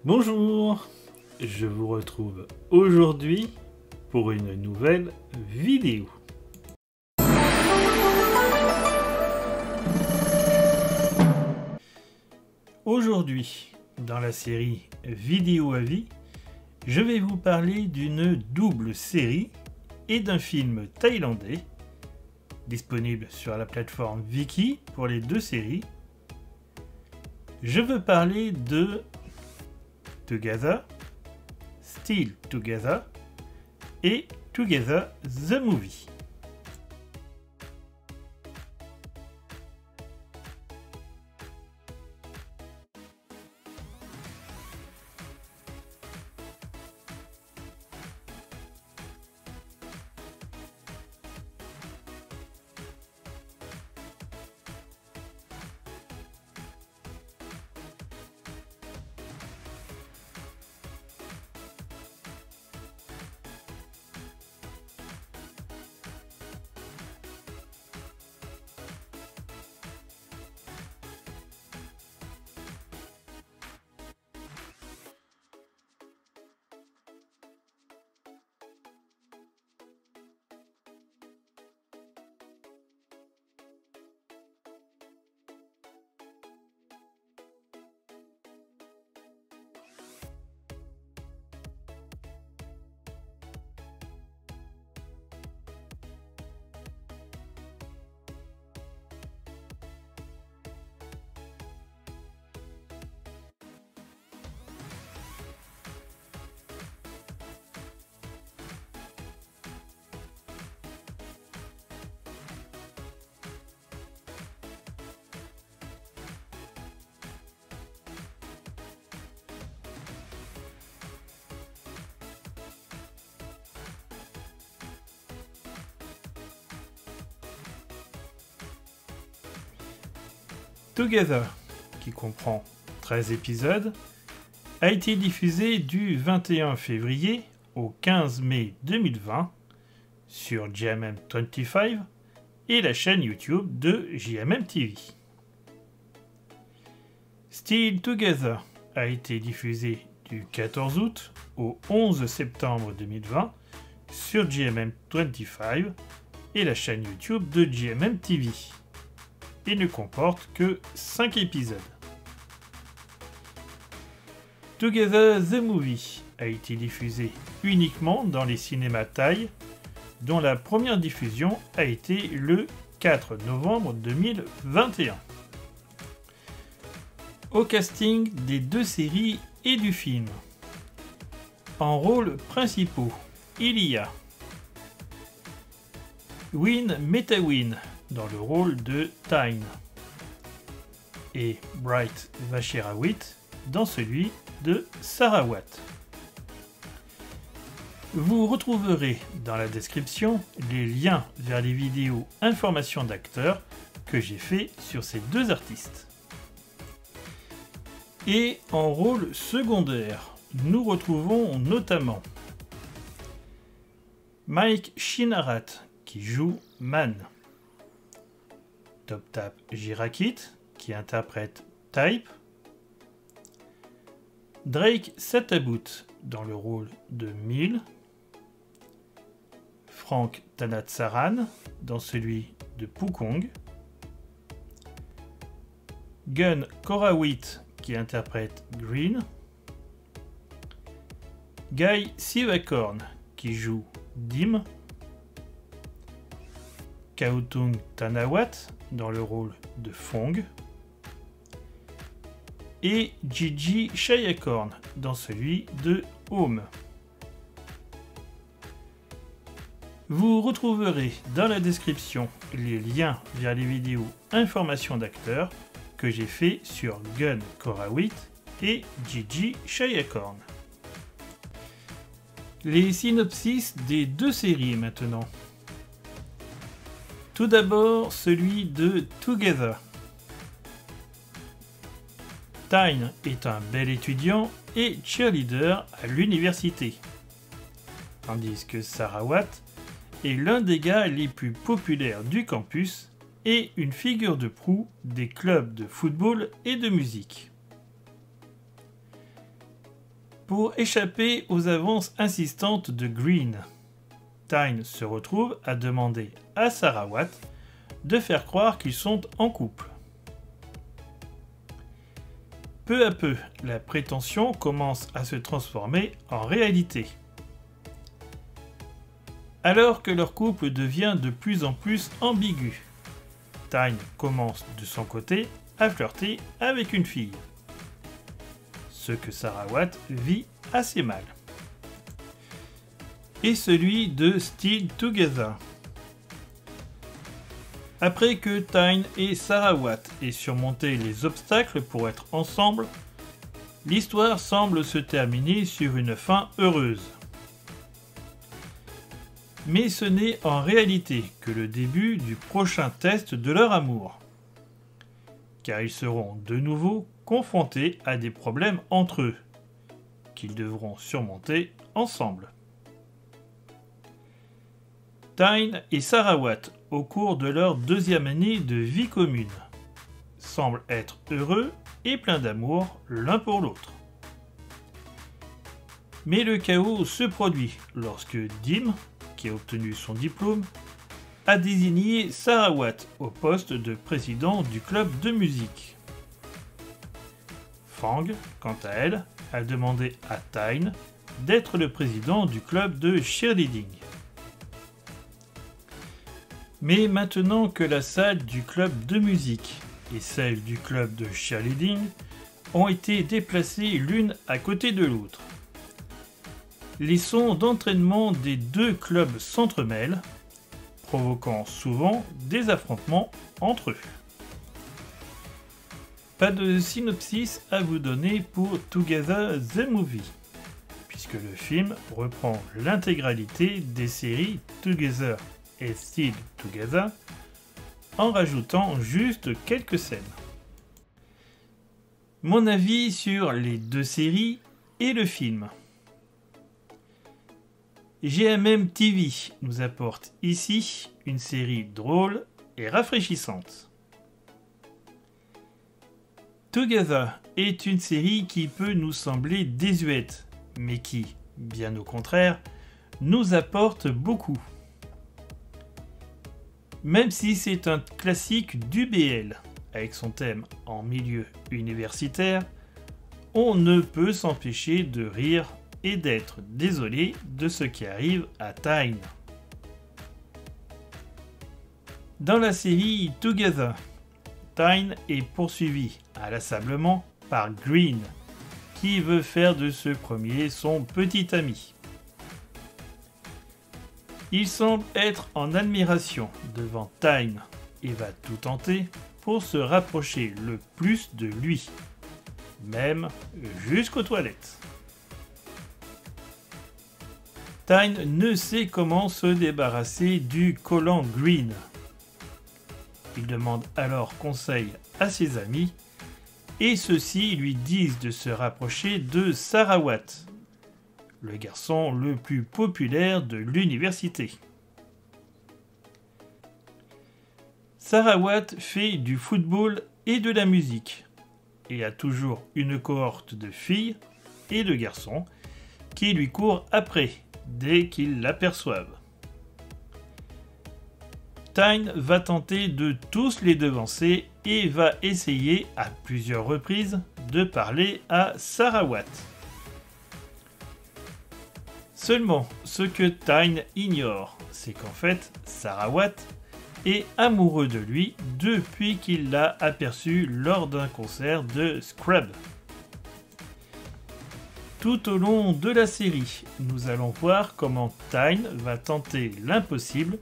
Bonjour, je vous retrouve aujourd'hui pour une nouvelle vidéo. Aujourd'hui, dans la série Vidéo à vie, je vais vous parler d'une double série et d'un film thaïlandais disponible sur la plateforme Viki pour les deux séries. Je veux parler de Together, Still Together et Together the Movie. Together, qui comprend 13 épisodes, a été diffusé du 21 février au 15 mai 2020 sur JMM25 et la chaîne YouTube de JMM TV. Still Together a été diffusé du 14 août au 11 septembre 2020 sur JMM25 et la chaîne YouTube de JMM TV. Et ne comporte que 5 épisodes. Together the Movie a été diffusé uniquement dans les cinémas thaïs, dont la première diffusion a été le 4 novembre 2021. Au casting des deux séries et du film, en rôles principaux, il y a Win Metawin dans le rôle de Tyne et Bright Vacherawit dans celui de Sarawat. Vous retrouverez dans la description les liens vers les vidéos informations d'acteurs que j'ai fait sur ces deux artistes. Et en rôle secondaire, nous retrouvons notamment Mike Shinarat qui joue Man, Toptap Jirakit qui interprète Type, Drake Satabout dans le rôle de Mil, Frank Tanatsaran dans celui de Pukong, Gun Korawit qui interprète Green, Guy Sivakorn qui joue Dim, Kautung Tanawat dans le rôle de Fong et Gigi Shayakorn dans celui de Home. Vous retrouverez dans la description les liens vers les vidéos informations d'acteurs que j'ai fait sur Gun Korawit et Gigi Shayakorn. Les synopsis des deux séries maintenant. Tout d'abord, celui de Together. Tyne est un bel étudiant et cheerleader à l'université, tandis que Sarawat est l'un des gars les plus populaires du campus et une figure de proue des clubs de football et de musique. pour échapper aux avances insistantes de Green, Tyne se retrouve à demander à Sarah Watt de faire croire qu'ils sont en couple. Peu à peu, la prétention commence à se transformer en réalité. Alors que leur couple devient de plus en plus ambigu, Tyne commence de son côté à flirter avec une fille, ce que Sarah Watt vit assez mal. Et celui de Still Together. Après que Tyne et Sarah Watt aient surmonté les obstacles pour être ensemble, l'histoire semble se terminer sur une fin heureuse. Mais ce n'est en réalité que le début du prochain test de leur amour, car ils seront de nouveau confrontés à des problèmes entre eux, qu'ils devront surmonter ensemble. Tyne et Sarah Watt, au cours de leur deuxième année de vie commune, semblent être heureux et pleins d'amour l'un pour l'autre. Mais le chaos se produit lorsque Dim, qui a obtenu son diplôme, a désigné Sarah Watt au poste de président du club de musique. Fang, quant à elle, a demandé à Tyne d'être le président du club de cheerleading. Mais maintenant que la salle du club de musique et celle du club de cheerleading ont été déplacées l'une à côté de l'autre, les sons d'entraînement des deux clubs s'entremêlent, provoquant souvent des affrontements entre eux. Pas de synopsis à vous donner pour Together the Movie, puisque le film reprend l'intégralité des séries Together et Still Together, en rajoutant juste quelques scènes. Mon avis sur les deux séries et le film. GMM TV nous apporte ici une série drôle et rafraîchissante. Together est une série qui peut nous sembler désuète, mais qui, bien au contraire, nous apporte beaucoup. Même si c'est un classique du BL, avec son thème en milieu universitaire, on ne peut s'empêcher de rire et d'être désolé de ce qui arrive à Tyne. Dans la série Together, Tyne est poursuivi inlassablement par Green, qui veut faire de ce premier son petit ami. Il semble être en admiration devant Tyne et va tout tenter pour se rapprocher le plus de lui, même jusqu'aux toilettes. Tyne ne sait comment se débarrasser du collant Green. Il demande alors conseil à ses amis et ceux-ci lui disent de se rapprocher de Sarah Watt, le garçon le plus populaire de l'université. Sarah Watt fait du football et de la musique et a toujours une cohorte de filles et de garçons qui lui courent après dès qu'ils l'aperçoivent. Tyne va tenter de tous les devancer et va essayer à plusieurs reprises de parler à Sarah Watt. Seulement, ce que Tyne ignore, c'est qu'en fait, Sarah Watt est amoureux de lui depuis qu'il l'a aperçu lors d'un concert de Scrub. Tout au long de la série, nous allons voir comment Tyne va tenter l'impossible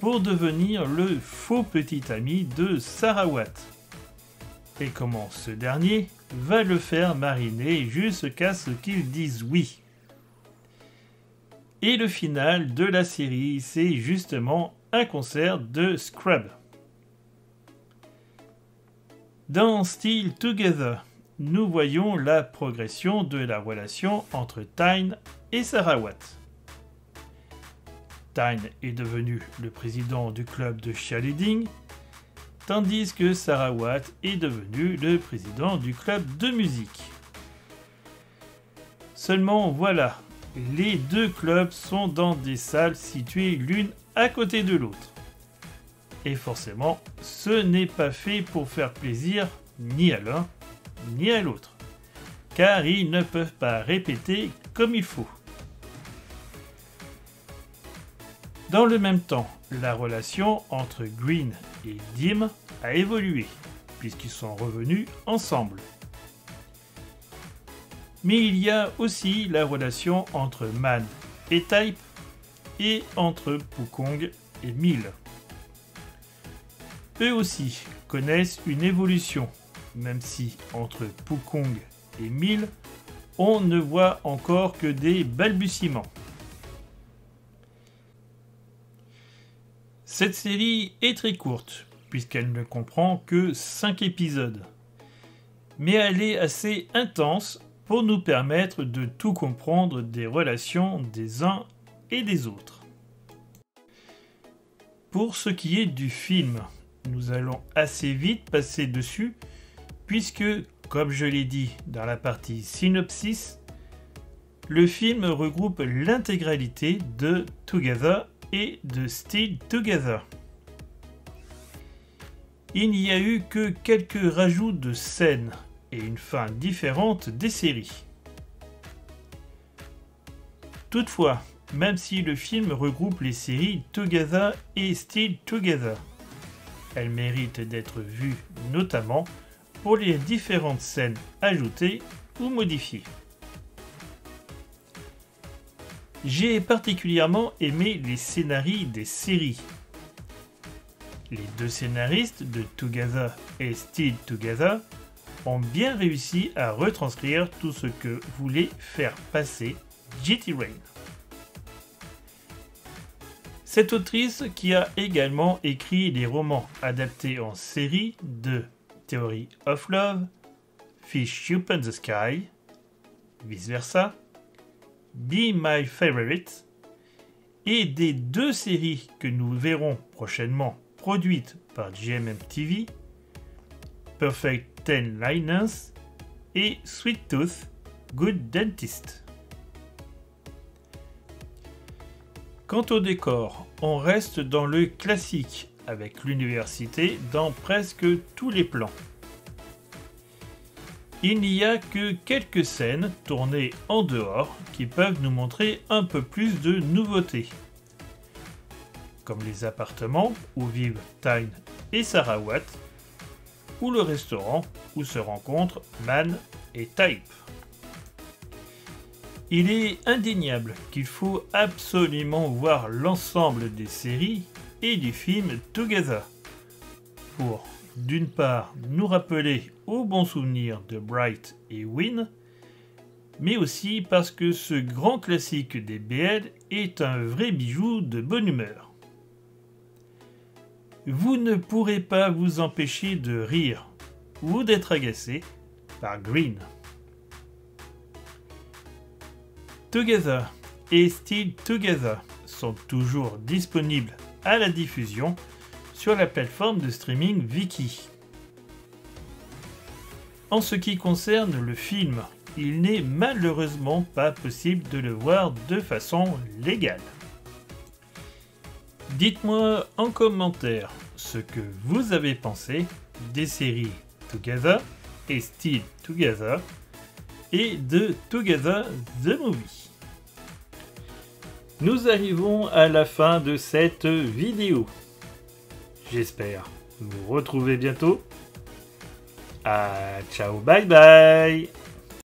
pour devenir le faux petit ami de Sarah Watt, et comment ce dernier va le faire mariner jusqu'à ce qu'il dise oui. Et le final de la série, c'est justement un concert de Scrub. Dans Still Together, nous voyons la progression de la relation entre Tyne et Sarah Watt. Tyne est devenu le président du club de cheerleading, tandis que Sarah Watt est devenu le président du club de musique. Seulement voilà, les deux clubs sont dans des salles situées l'une à côté de l'autre. Et forcément, ce n'est pas fait pour faire plaisir ni à l'un ni à l'autre, car ils ne peuvent pas répéter comme il faut. Dans le même temps, la relation entre Green et Dim a évolué, puisqu'ils sont revenus ensemble. Mais il y a aussi la relation entre Man et Type, et entre Pukong et Mill. Eux aussi connaissent une évolution, même si entre Pukong et Mill, on ne voit encore que des balbutiements. Cette série est très courte, puisqu'elle ne comprend que 5 épisodes. Mais elle est assez intense pour nous permettre de tout comprendre des relations des uns et des autres. Pour ce qui est du film, nous allons assez vite passer dessus, puisque, comme je l'ai dit dans la partie synopsis, le film regroupe l'intégralité de Together et de Still Together. Il n'y a eu que quelques rajouts de scènes et une fin différente des séries. Toutefois, même si le film regroupe les séries Together et Still Together, elle mérite d'être vue notamment pour les différentes scènes ajoutées ou modifiées. J'ai particulièrement aimé les scénarios des séries. Les deux scénaristes de Together et Still Together ont bien réussi à retranscrire tout ce que voulait faire passer J.T. Rain. Cette autrice qui a également écrit les romans adaptés en série de Theory of Love, Fish Up in the Sky, Vice Versa, Be My Favorite, et des deux séries que nous verrons prochainement produites par GMM TV, Perfect 10 Liners et Sweet Tooth, Good Dentist. Quant au décor, on reste dans le classique avec l'université dans presque tous les plans. Il n'y a que quelques scènes tournées en dehors qui peuvent nous montrer un peu plus de nouveautés. Comme les appartements où vivent Tyne et Sarah Watt, ou le restaurant où se rencontrent Man et Type. Il est indéniable qu'il faut absolument voir l'ensemble des séries et du film Together pour, d'une part, nous rappeler aux bons souvenirs de Bright et Win, mais aussi parce que ce grand classique des BL est un vrai bijou de bonne humeur. Vous ne pourrez pas vous empêcher de rire ou d'être agacé par Green. Together et Still Together sont toujours disponibles à la diffusion sur la plateforme de streaming Viki. En ce qui concerne le film, il n'est malheureusement pas possible de le voir de façon légale. Dites-moi en commentaire ce que vous avez pensé des séries Together et Still Together et de Together the Movie. Nous arrivons à la fin de cette vidéo. J'espère vous retrouver bientôt. Ciao, bye bye!